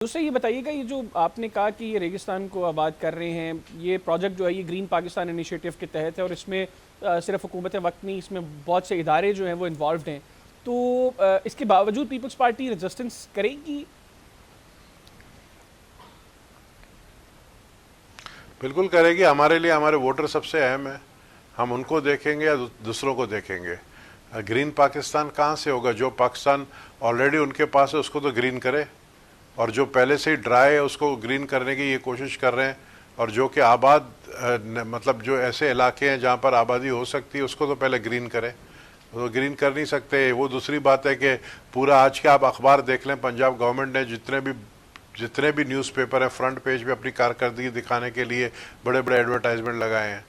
دوسرے یہ بتائیے گا، یہ جو آپ نے کہا کہ یہ ریگستان کو آباد کر رہے ہیں، یہ پروجیکٹ جو ہے یہ گرین پاکستان انیشیٹو کے تحت ہے، اور اس میں صرف حکومت وقت نہیں، اس میں بہت سے ادارے جو ہیں وہ انوالوڈ ہیں، تو اس کے باوجود پیپلز پارٹی ریزسٹنس کرے گی؟ بالکل کرے گی. ہمارے لیے ہمارے ووٹر سب سے اہم ہیں. ہم ان کو دیکھیں گے یا دوسروں کو دیکھیں گے؟ گرین پاکستان کہاں سے ہوگا؟ جو پاکستان آلریڈی ان کے پاس ہے اس کو تو گرین کرے، اور جو پہلے سے ہی ڈرائی ہے اس کو گرین کرنے کی یہ کوشش کر رہے ہیں، اور جو کہ آباد مطلب جو ایسے علاقے ہیں جہاں پر آبادی ہو سکتی ہے اس کو تو پہلے گرین کرے. وہ گرین کر نہیں سکتے. وہ دوسری بات ہے کہ پورا آج کے آپ اخبار دیکھ لیں، پنجاب گورنمنٹ نے جتنے بھی نیوز پیپر ہیں فرنٹ پیج پہ اپنی کارکردگی دکھانے کے لیے بڑے بڑے ایڈورٹائزمنٹ لگائے ہیں.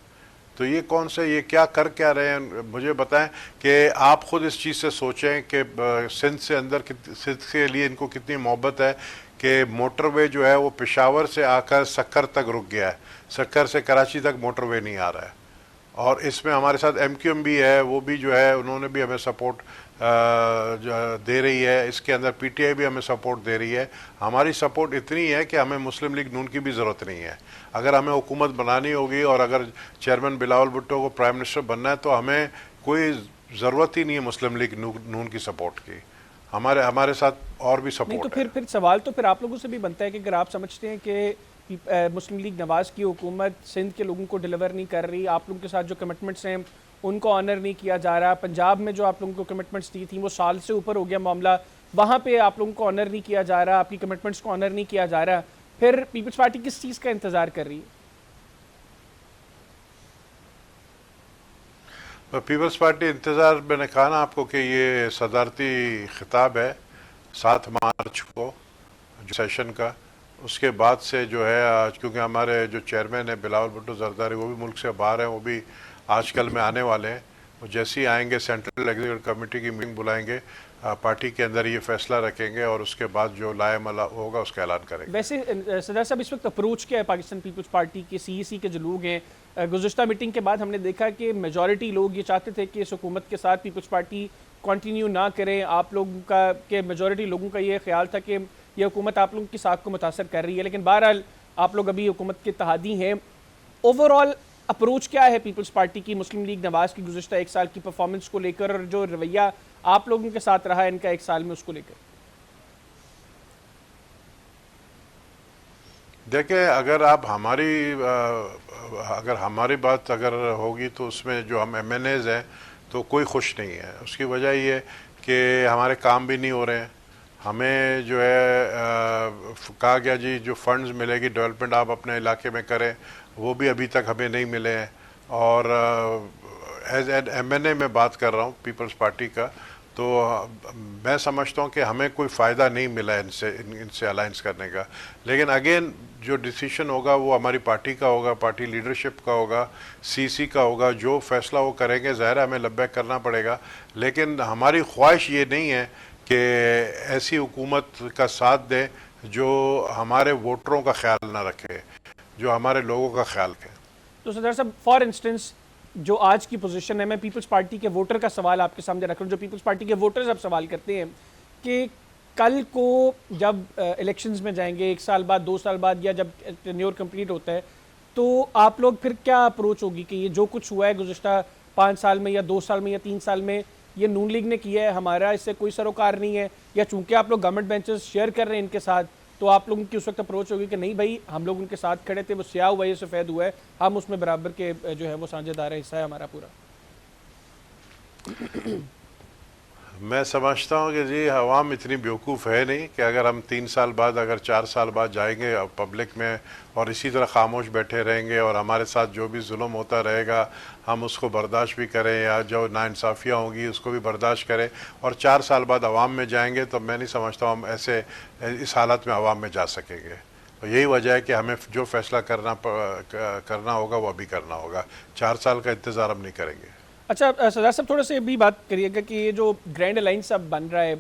تو یہ کون سے، یہ کیا کر کیا رہے ہیں؟ مجھے بتائیں کہ آپ خود اس چیز سے سوچیں کہ سندھ سے اندر سندھ کے لیے ان کو کتنی محبت ہے کہ موٹر وے جو ہے وہ پشاور سے آ کر سکر تک رک گیا ہے، سکر سے کراچی تک موٹر وے نہیں آ رہا ہے. اور اس میں ہمارے ساتھ ایم کیو ایم بھی ہے، وہ بھی جو ہے انہوں نے بھی ہمیں سپورٹ دے رہی ہے. اس کے اندر پی ٹی آئی بھی ہمیں سپورٹ دے رہی ہے. ہماری سپورٹ اتنی ہے کہ ہمیں مسلم لیگ نون کی بھی ضرورت نہیں ہے. اگر ہمیں حکومت بنانی ہوگی اور اگر چیئرمین بلاول بھٹو کو پرائم منسٹر بننا ہے تو ہمیں کوئی ضرورت ہی نہیں ہے مسلم لیگ نون کی سپورٹ کی. ہمارے ساتھ اور بھی نہیں تو سپورٹ ہے. پھر سوال تو پھر آپ لوگوں سے بھی بنتا ہے کہ اگر آپ سمجھتے ہیں کہ مسلم لیگ نواز کی حکومت سندھ کے لوگوں کو ڈیلیور نہیں کر رہی، آپ لوگوں کے ساتھ جو کمٹمنٹس ہیں ان کو آنر نہیں کیا جا رہا، پنجاب میں جو آپ لوگوں کو کمٹمنٹس دی تھیں وہ سال سے اوپر ہو گیا معاملہ، وہاں پہ آپ لوگوں کو آنر نہیں کیا جا رہا، آپ کی کمٹمنٹس کو آنر نہیں کیا جا رہا، پھر پیپلز پارٹی کس چیز کا انتظار کر رہی ہے؟ پیپلز پارٹی انتظار، میں نے کہا نا آپ کو کہ یہ صدارتی خطاب ہے 7 مارچ کو جو سیشن کا، اس کے بعد سے جو ہے آج کیونکہ ہمارے جو چیئرمین ہیں بلاول بھٹو زرداری وہ بھی ملک سے باہر ہیں، وہ بھی آج کل میں آنے والے ہیں. وہ جیسے ہی آئیں گے سینٹرل ایگزیکٹو کمیٹی کی میٹنگ بلائیں گے، پارٹی کے اندر یہ فیصلہ رکھیں گے اور اس کے بعد جو لائے عمل ہوگا اس کا اعلان کریں گے. ویسے صدر صاحب اس وقت اپروچ کیا ہے پاکستان پیپلز پارٹی کے سی ای سی کے جو لوگ ہیں؟ گزشتہ میٹنگ کے بعد ہم نے دیکھا کہ میجورٹی لوگ یہ چاہتے تھے کہ اس حکومت کے ساتھ پیپلز پارٹی کنٹینیو نہ کریں. آپ لوگوں کا کہ میجورٹی لوگوں کا یہ خیال تھا کہ یہ حکومت آپ لوگوں کی ساکھ کو متاثر کر رہی ہے، لیکن بہرحال آپ لوگ ابھی حکومت کے اتحادی ہیں. اوور آل اپروچ کیا ہے پیپلز پارٹی کی مسلم لیگ نواز کی گزشتہ 1 سال کی پرفارمنس کو لے کر، اور جو رویہ آپ لوگوں کے ساتھ رہا ہے ان کا 1 سال میں اس کو لے کر؟ دیکھیں اگر ہماری بات اگر ہوگی تو اس میں جو ہم ایم این ایز ہیں تو کوئی خوش نہیں ہے. اس کی وجہ یہ کہ ہمارے کام بھی نہیں ہو رہے ہیں. ہمیں جو ہے کہا گیا جی جو فنڈز ملے گی ڈیولپمنٹ آپ اپنے علاقے میں کریں، وہ بھی ابھی تک ہمیں نہیں ملے ہیں. اور ایز این ایم این اے میں بات کر رہا ہوں پیپلز پارٹی کا، تو میں سمجھتا ہوں کہ ہمیں کوئی فائدہ نہیں ملا ان سے الائنس کرنے کا. لیکن اگین جو ڈیسیشن ہوگا وہ ہماری پارٹی کا ہوگا، پارٹی لیڈرشپ کا ہوگا، سی سی کا ہوگا. جو فیصلہ وہ کریں گے ظاہر ہے ہمیں لبیک کرنا پڑے گا. لیکن ہماری خواہش یہ نہیں ہے کہ ایسی حکومت کا ساتھ دیں جو ہمارے ووٹروں کا خیال نہ رکھے، جو ہمارے لوگوں کا خیال رکھے. تو صدر صاحب فار انسٹنس جو آج کی پوزیشن ہے، میں پیپلز پارٹی کے ووٹر کا سوال آپ کے سامنے رکھ رہا ہوں، جو پیپلز پارٹی کے ووٹرز اب سوال کرتے ہیں کہ کل کو جب الیکشنز میں جائیں گے 1 سال بعد، 2 سال بعد، یا جب ٹینیور کمپلیٹ ہوتا ہے، تو آپ لوگ پھر کیا اپروچ ہوگی کہ یہ جو کچھ ہوا ہے گزشتہ 5 سال میں یا 2 سال میں یا 3 سال میں یہ نون لیگ نے کیا ہے، ہمارا اس سے کوئی سروکار نہیں ہے، یا چونکہ آپ لوگ گورنمنٹ بینچز شیئر کر رہے ہیں ان کے ساتھ تو آپ لوگوں کی اس وقت اپروچ ہوگی کہ نہیں بھائی ہم لوگ ان کے ساتھ کھڑے تھے، وہ سیاہ ہوا ہے یہ سفید ہوا ہے، ہم اس میں برابر کے جو ہے وہ سانجھے دار حصہ ہے ہمارا پورا؟ میں سمجھتا ہوں کہ جی عوام اتنی بیوقوف ہے نہیں کہ اگر ہم 3 سال بعد اگر 4 سال بعد جائیں گے پبلک میں اور اسی طرح خاموش بیٹھے رہیں گے اور ہمارے ساتھ جو بھی ظلم ہوتا رہے گا ہم اس کو برداشت بھی کریں، یا جو ناانصافیاں ہوں گی اس کو بھی برداشت کریں اور 4 سال بعد عوام میں جائیں گے، تو میں نہیں سمجھتا ہم اس حالت میں عوام میں جا سکیں گے. تو یہی وجہ ہے کہ ہمیں جو فیصلہ کرنا ہوگا وہ ابھی کرنا ہوگا. 4 سال کا انتظار ہم نہیں کریں گے. اچھا سردار صاحب تھوڑا سا بھی بات کریے گا کہ یہ جو گرینڈ الائنس اب بن رہا ہے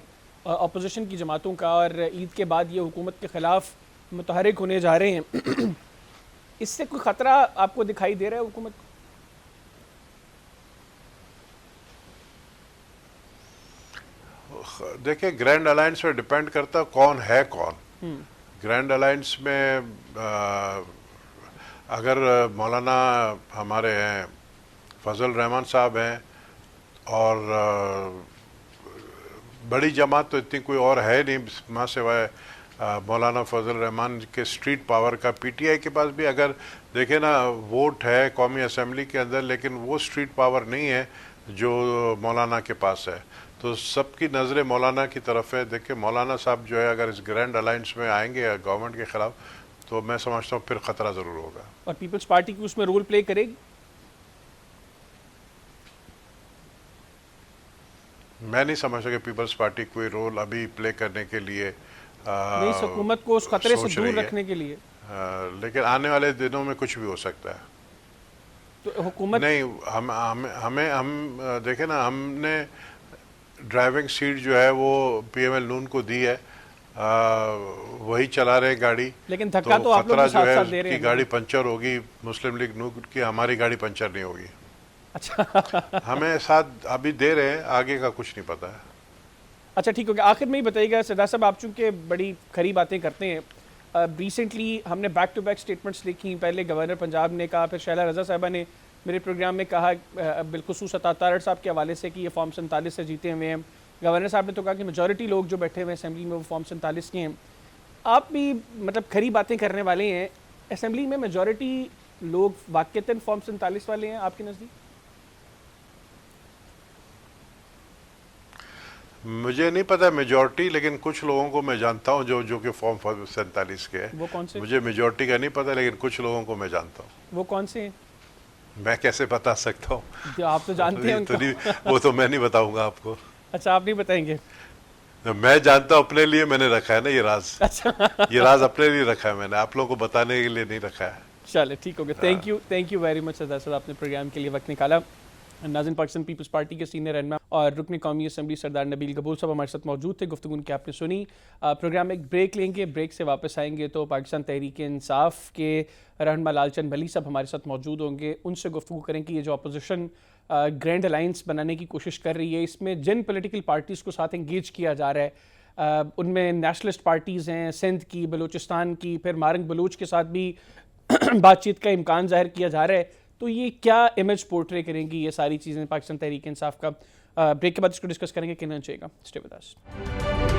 اپوزیشن کی جماعتوں کا، اور عید کے بعد یہ حکومت کے خلاف متحرک ہونے جا رہے ہیں، اس سے کوئی خطرہ آپ کو دکھائی دے رہا ہے حکومت کو؟ دیکھیں گرینڈ الائنس پہ ڈیپینڈ کرتا کون ہے کون. گرینڈ الائنس میں اگر مولانا ہمارے ہیں فضل الرحمان صاحب ہیں اور بڑی جماعت تو اتنی کوئی اور ہے نہیں ماں سوائے مولانا فضل الرحمان کے اسٹریٹ پاور کا. پی ٹی آئی کے پاس بھی اگر دیکھیں نا ووٹ ہے قومی اسمبلی کے اندر لیکن وہ اسٹریٹ پاور نہیں ہے جو مولانا کے پاس ہے. تو سب کی نظریں مولانا کی طرف ہے. دیکھیں مولانا صاحب جو ہے اگر اس گرینڈ الائنس میں آئیں گے گورنمنٹ کے خلاف تو میں سمجھتا ہوں پھر خطرہ ضرور ہوگا. اور پیپلز پارٹی کی اس میں رول پلے کرے گی؟ میں نہیں سمجھتا کہ پیپلز پارٹی کوئی رول ابھی پلے کرنے کے لیے نہیں، اس حکومت کو اس خطرے سے دور رکھنے کے لیے. لیکن آنے والے دنوں میں کچھ بھی ہو سکتا ہے. تو حکومت نہیں ہم دیکھیں نا ہم نے ڈرائیونگ سیٹ جو ہے وہ پی ایم ایل نون کو دی ہے, وہی چلا رہے گاڑی. لیکن دھکا تو آپ لوگ بھی ساتھ ساتھ دے رہے ہیں. کی گاڑی پنچر ہوگی مسلم لیگ نون کی, ہماری گاڑی پنچر نہیں ہوگی. اچھا ہمیں ساتھ ابھی دے رہے ہیں, آگے کا کچھ نہیں پتا ہے. اچھا ٹھیک ہو گیا. آخر میں ہی بتائیے گا سردار صاحب, آپ چونکہ بڑی کھری باتیں کرتے ہیں, ریسنٹلی ہم نے بیک ٹو بیک سٹیٹمنٹس دیکھی. پہلے گورنر پنجاب نے کہا, پھر شیلا رضا صاحبہ نے میرے پروگرام میں کہا بالخصوص عطا تارڑ صاحب کے حوالے سے کہ یہ فارم 47 سے جیتے ہوئے ہیں. گورنر صاحب نے تو کہا کہ میجورٹی لوگ جو بیٹھے ہوئے اسمبلی میں وہ فارم 47 کے ہیں. آپ بھی مطلب کھری باتیں کرنے والے ہیں, اسمبلی میں میجورٹی لوگ واقعتاً فارم 47 والے ہیں آپ کے نزدیک؟ مجھے نہیں پتا میجورٹی, لیکن کچھ لوگوں کو میں جانتا ہوں جو کہ فارم 47 کے ہیں. وہ کون سے؟ مجھے میجورٹی کا نہیں پتا لیکن کچھ لوگوں کو میں جانتا ہوں. وہ کون سے ہیں؟ میں کیسے بتا سکتا ہوں؟ آپ تو جانتے ہیں. وہ تو میں نہیں بتاؤں گا آپ کو. اچھا آپ نہیں بتائیں گے؟ میں جانتا ہوں, اپنے لیے میں نے رکھا ہے نا یہ راز. اچھا یہ راز اپنے لیے رکھا ہے میں نے, آپ لوگوں کو بتانے کے لیے نہیں رکھا ہے. چلے ٹھیک ہو گیا. تھینک یو ویری مچ سردار صاحب, آپ نے پروگرام کے لیے وقت نکالا. ناظرین, پاکستان پیپلز پارٹی کے سینئر رہنما اور رکن قومی اسمبلی سردار نبیل قبول صاحب ہمارے ساتھ موجود تھے. گفتگو ان کی آپ نے سنی. پروگرام میں ایک بریک لیں گے, بریک سے واپس آئیں گے تو پاکستان تحریک انصاف کے رہنما لال چند بھلی صاحب ہمارے ساتھ موجود ہوں گے. ان سے گفتگو کریں کہ یہ جو اپوزیشن گرینڈ الائنس بنانے کی کوشش کر رہی ہے, اس میں جن پولیٹیکل پارٹیز کو ساتھ انگیج کیا جا رہا ہے, ان میں نیشنلسٹ پارٹیز ہیں, سندھ کی, بلوچستان کی, پھر مارنگ بلوچ کے ساتھ بھی بات چیت کا امکان ظاہر کیا جا رہا ہے. تو یہ کیا امیج پورٹرے کریں گی یہ ساری چیزیں پاکستان تحریک انصاف کا؟ بریک کے بعد اس کو ڈسکس کریں گے. کہنا چاہیے گا. Stay with us.